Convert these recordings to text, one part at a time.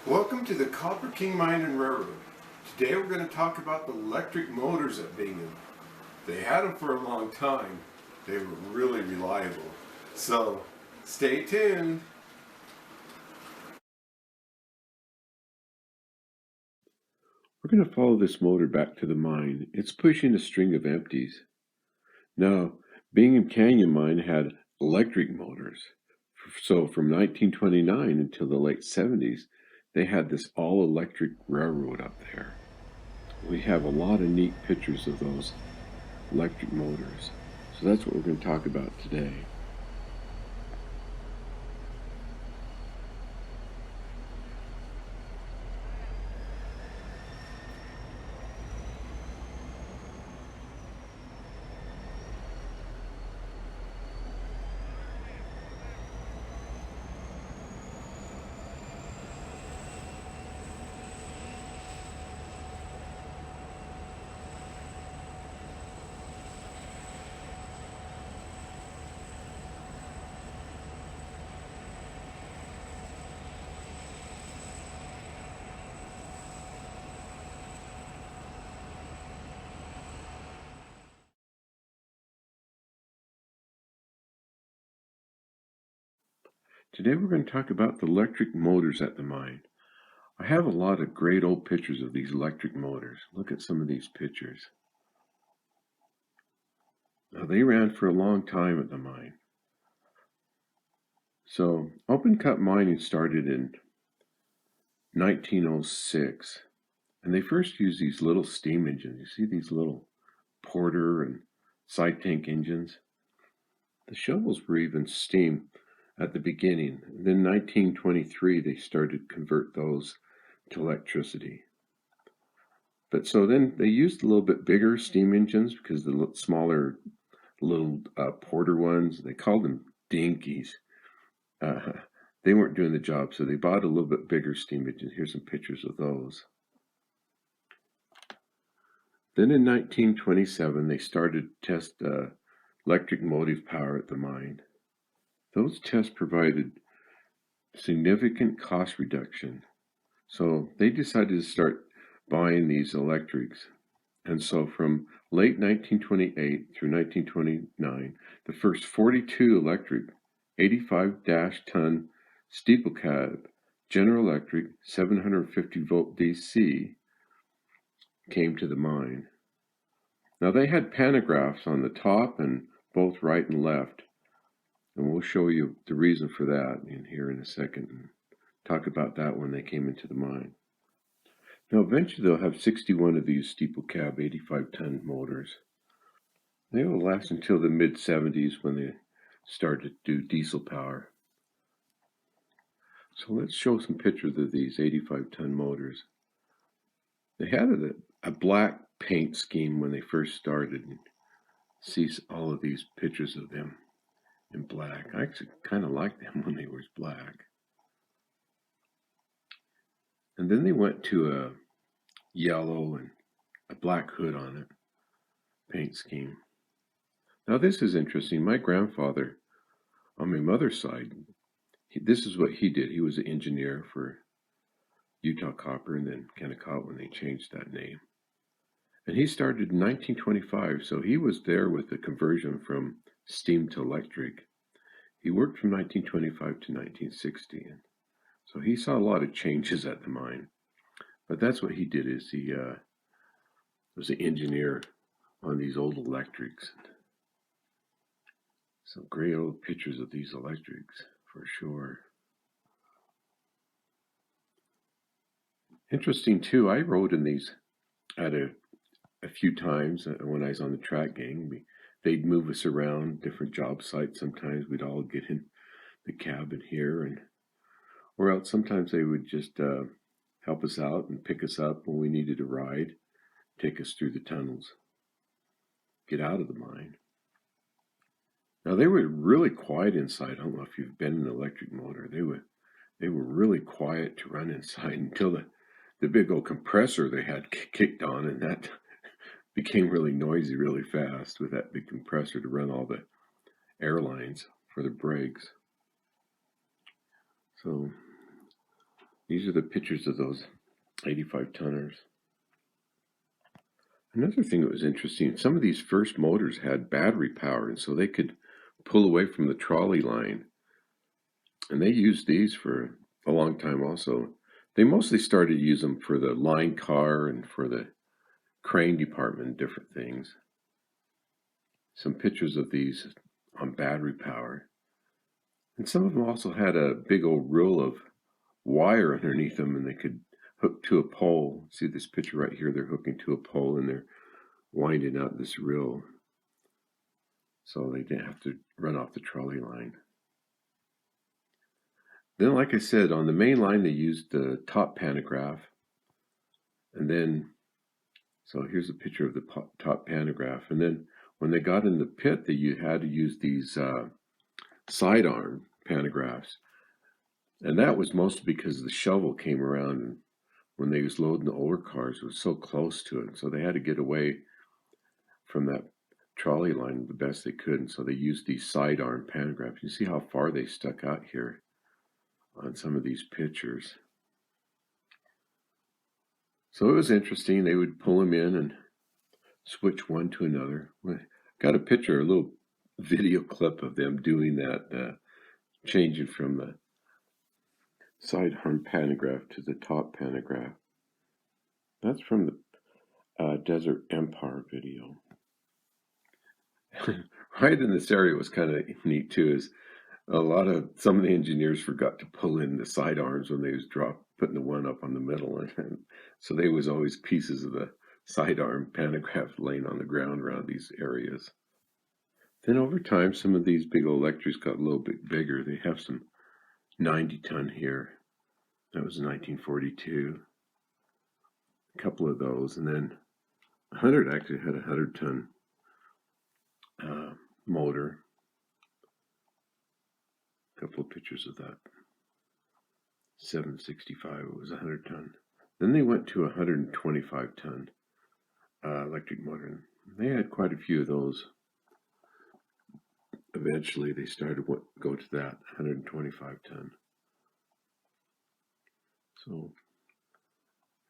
Welcome to the Copper King Mine and Railroad. Today we're going to talk about the electric motors at Bingham. They had them for a long time. They were really reliable. So, stay tuned. We're going to follow this motor back to the mine. It's pushing a string of empties. Now, Bingham Canyon mine had electric motors. So from 1929 until the late 70s, they had this all-electric railroad up there. We have a lot of neat pictures of those electric motors. So that's what we're going to talk about today. Today we're going to talk about the electric motors at the mine. I have a lot of great old pictures of these electric motors. Look at some of these pictures. Now they ran for a long time at the mine. So open cut mining started in 1906, and they first used these little steam engines. You see these little Porter and side tank engines? The shovels were even steam at the beginning. And then 1923 they started to convert those to electricity. But so then they used a little bit bigger steam engines because the smaller little Porter ones, they called them dinkies. They weren't doing the job, so they bought a little bit bigger steam engines. Here's some pictures of those. Then in 1927, they started to test electric motive power at the mine. Those tests provided significant cost reduction. So they decided to start buying these electrics. And so from late 1928 through 1929, the first 42 electric 85-ton steeple cab General Electric 750 volt DC came to the mine. Now they had pantographs on the top and both right and left, and we'll show you the reason for that in here in a second and talk about that when they came into the mine. Now eventually they'll have 61 of these steeple cab 85-ton motors. They will last until the mid-70s when they started to do diesel power. So let's show some pictures of these 85-ton motors. They had a black paint scheme when they first started. See all of these pictures of them in black. I actually kind of like them when they were black. And then they went to a yellow and a black hood on it paint scheme. Now this is interesting. My grandfather on my mother's side, this is what he did. He was an engineer for Utah Copper and then Kennecott when they changed that name. And he started in 1925, so he was there with the conversion from steam to electric. He worked from 1925 to 1960, and so he saw a lot of changes at the mine. But that's what he did, is he was an engineer on these old electrics. Some great old pictures of these electrics, for sure. Interesting too, I rode in these at a few times when I was on the track gang. They'd move us around different job sites. Sometimes we'd all get in the cabin here, or else sometimes they would just help us out and pick us up when we needed a ride, take us through the tunnels, get out of the mine. Now they were really quiet inside. I don't know if you've been in an electric motor. They were really quiet to run inside until the big old compressor they had kicked on, and that became really noisy really fast with that big compressor to run all the airlines for the brakes. So These are the pictures of those 85 tonners. Another thing that was interesting, some of these first motors had battery power, and so they could pull away from the trolley line. And they used these for a long time also. They mostly started to use them for the line car and for the crane department and different things. Some pictures of these on battery power. And some of them also had a big old reel of wire underneath them, and they could hook to a pole. See this picture right here, they're hooking to a pole and they're winding out this reel so they didn't have to run off the trolley line. Then, like I said, on the main line they used the top pantograph, and then so here's a picture of the top pantograph. And then when they got in the pit, they had to use these sidearm pantographs. And that was mostly because the shovel came around, and when they was loading the ore cars, it was so close to it. So they had to get away from that trolley line the best they could. And so they used these sidearm pantographs. You see how far they stuck out here on some of these pictures. So it was interesting. They would pull them in and switch one to another. Got a picture, a little video clip of them doing that, changing from the sidearm pantograph to the top pantograph. That's from the Desert Empire video. Right in this area was kind of neat too, is some of the engineers forgot to pull in the sidearms when they was putting the one up on the middle, and so there was always pieces of the sidearm pantograph laying on the ground around these areas. Then over time, some of these big old electrics got a little bit bigger. They have some 90-ton here. That was 1942. A couple of those, and then 100 actually had a 100-ton motor. A couple of pictures of that. 765, it was 100-ton. Then they went to a 125-ton electric motor. They had quite a few of those. Eventually, they started to go to that 125-ton. So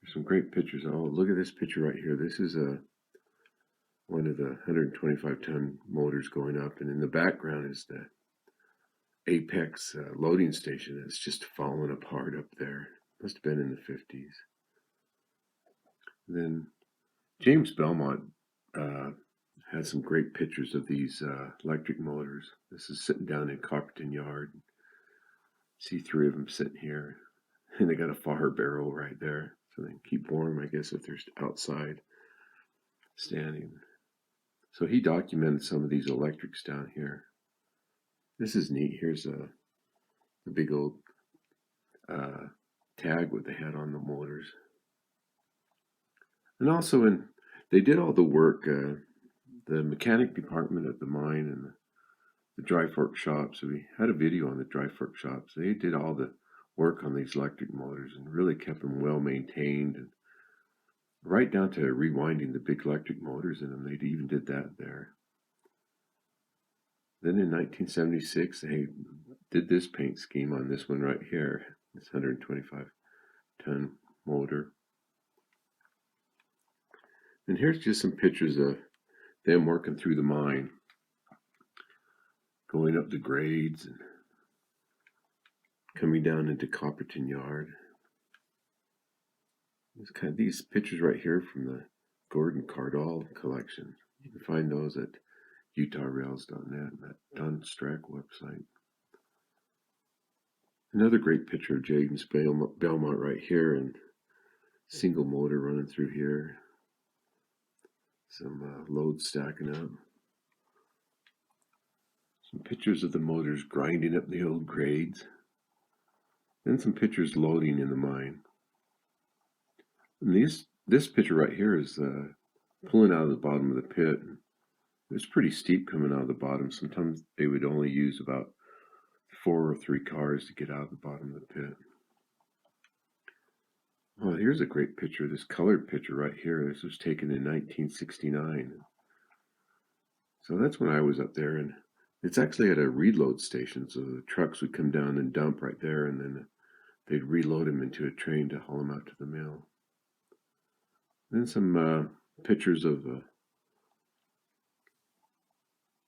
there's some great pictures. Oh, look at this picture right here. This is one of the 125-ton motors going up, and in the background is the Apex loading station. It's just falling apart up there. Must have been in the 50s. Then James Belmont has some great pictures of these electric motors. This is sitting down in Copperton Yard. See 3 of them sitting here. And they got a fire barrel right there, so they can keep warm, I guess, if they're outside standing. So he documented some of these electrics down here. This is neat. Here's the big old tag what they had on the motors. And also they did all the work, the mechanic department at the mine and the dry fork shops. So we had a video on the dry fork shops. They did all the work on these electric motors and really kept them well maintained, and right down to rewinding the big electric motors in them. They even did that there. Then in 1976, they did this paint scheme on this one right here, this 125-ton motor. And here's just some pictures of them working through the mine, going up the grades and coming down into Copperton Yard. There's kind of these pictures right here from the Gordon Cardall collection. You can find those at utahrails.net, that Don Strack website. Another great picture of James Belmont right here, and single motor running through here. Some load stacking up. Some pictures of the motors grinding up the old grades. Then some pictures loading in the mine. And this picture right here is pulling out of the bottom of the pit. It was pretty steep coming out of the bottom. Sometimes they would only use about 4 or 3 cars to get out of the bottom of the pit. Oh, here's a great picture, this colored picture right here. This was taken in 1969. So that's when I was up there, and it's actually at a reload station. So the trucks would come down and dump right there, and then they'd reload them into a train to haul them out to the mill. Then some pictures of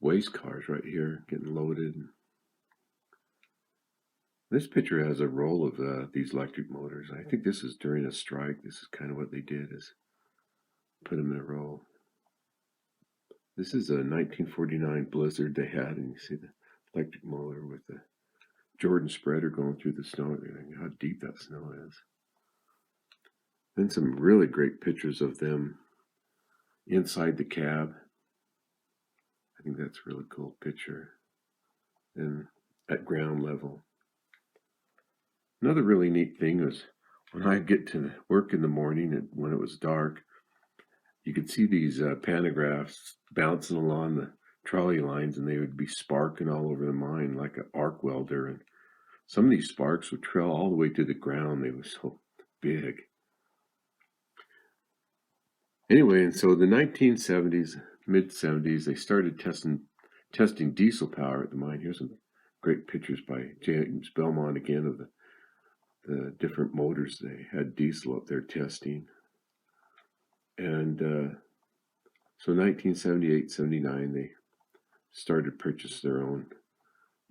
waste cars right here getting loaded. This picture has a roll of these electric motors. I think this is during a strike. This is kind of what they did, is put them in a row. This is a 1949 Blizzard they had, and you see the electric motor with the Jordan spreader going through the snow. How deep that snow is. Then some really great pictures of them inside the cab. I think that's a really cool picture. And at ground level. Another really neat thing was when I get to work in the morning and when it was dark, you could see these pantographs bouncing along the trolley lines, and they would be sparking all over the mine like an arc welder. And some of these sparks would trail all the way to the ground. They were so big. Anyway, and so the 1970s, mid-70s, they started testing diesel power at the mine. Here's some great pictures by James Belmont again of the different motors they had diesel up there testing. And so 1978, 79, they started to purchase their own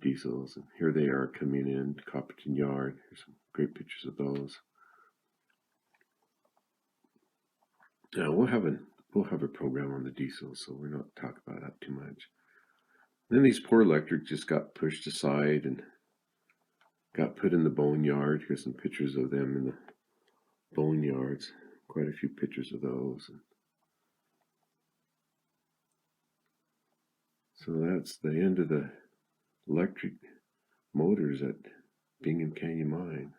diesels. And here they are coming in to Copperton Yard. Here's some great pictures of those. Now we'll have a program on the diesels, so we're not talking about that too much. Then these poor electrics just got pushed aside and got put in the boneyard. Here's some pictures of them in the boneyards. Quite a few pictures of those. So that's the end of the electric motors at Bingham Canyon Mine.